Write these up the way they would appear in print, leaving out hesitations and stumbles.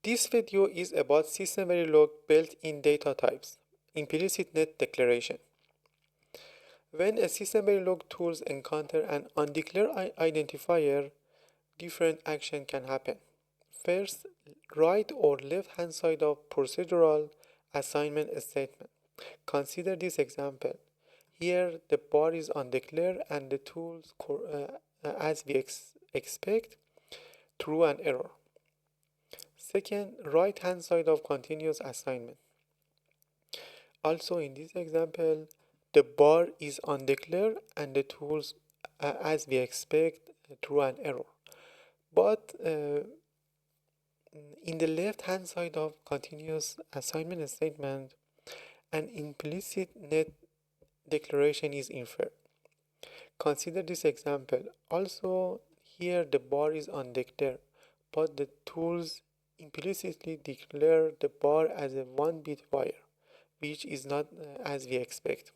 This video is about SystemVerilog built-in data types, implicit net declaration. When a SystemVerilog tools encounter an undeclared identifier, different action can happen. First, right or left-hand side of procedural assignment statement. Consider this example. Here, the bar is undeclared and the tools, as we expect, true and error. Second, right-hand side of continuous assignment. Also, in this example, the bar is undeclared and the tools, as we expect, true and error. But in the left-hand side of continuous assignment statement, an implicit net declaration is inferred. Consider this example. Also, here the bar is undeclared, but the tools implicitly declare the bar as a 1-bit wire, which is not as we expect.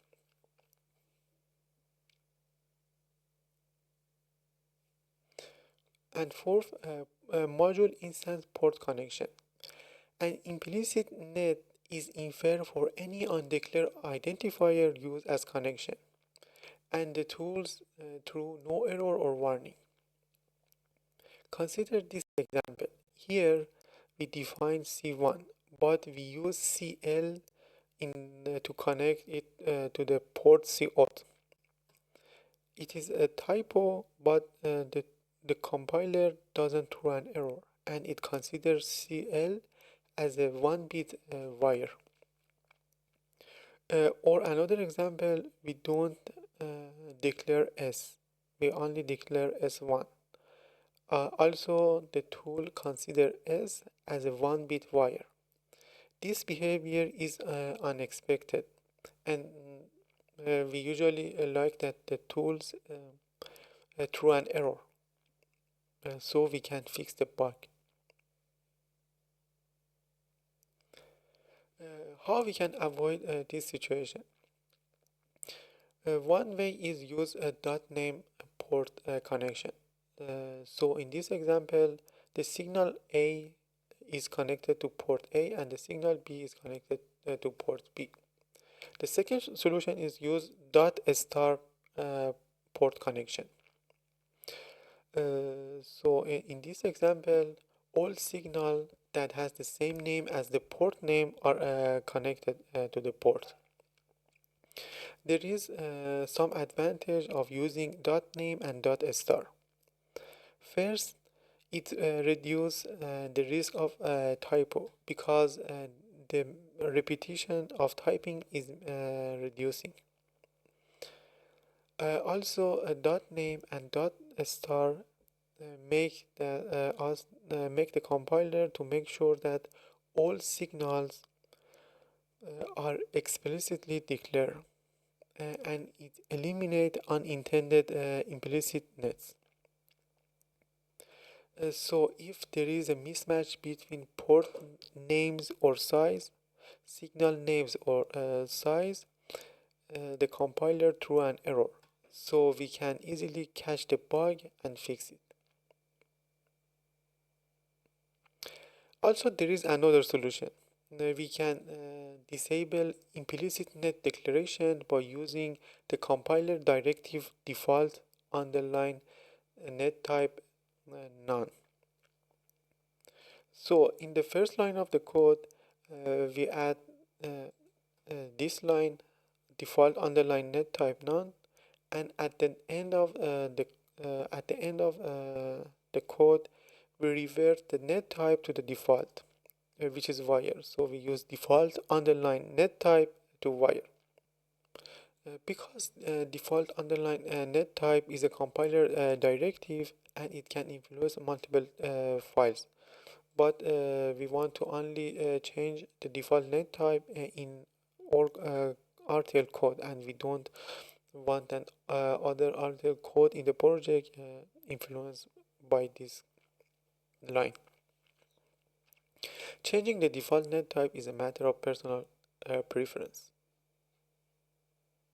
And fourth, module instance port connection. An implicit net is inferred for any undeclared identifier used as connection, and the tools through no error or warning. Consider this example. Here we define C1, but we use CL to connect it to the port C0. It is a typo, but the compiler doesn't throw an error, and it considers CL as a 1-bit wire. Or another example, we don't declare S, we only declare S1. Also, the tool considers S as a 1-bit wire. This behavior is unexpected, and we usually like that the tools throw an error, so we can fix the bug. How we can avoid this situation? One way is use a .name port connection. So in this example, the signal A is connected to port A and the signal B is connected to port B. The second solution is use .star port connection. So in this example, all signal that has the same name as the port name are connected to the port. There is some advantage of using .name and .star. First, it reduces the risk of typo because the repetition of typing is reducing. Also, .name and .star make the compiler to make sure that all signals are explicitly declared, and it eliminates unintended implicit nets. So if there is a mismatch between port names or size, signal names or size, the compiler threw an error. So we can easily catch the bug and fix it. Also, there is another solution. We can disable implicit net declaration by using the compiler directive default underline net type none. So in the first line of the code, we add this line default underline net type none, and at the end of the code, we revert the net type to the default, which is wire. So we use default underline net type to wire. Because default underline net type is a compiler directive and it can influence multiple files, but we want to only change the default net type in RTL code, and we don't want an other RTL code in the project influenced by this line. Changing the default net type is a matter of personal preference.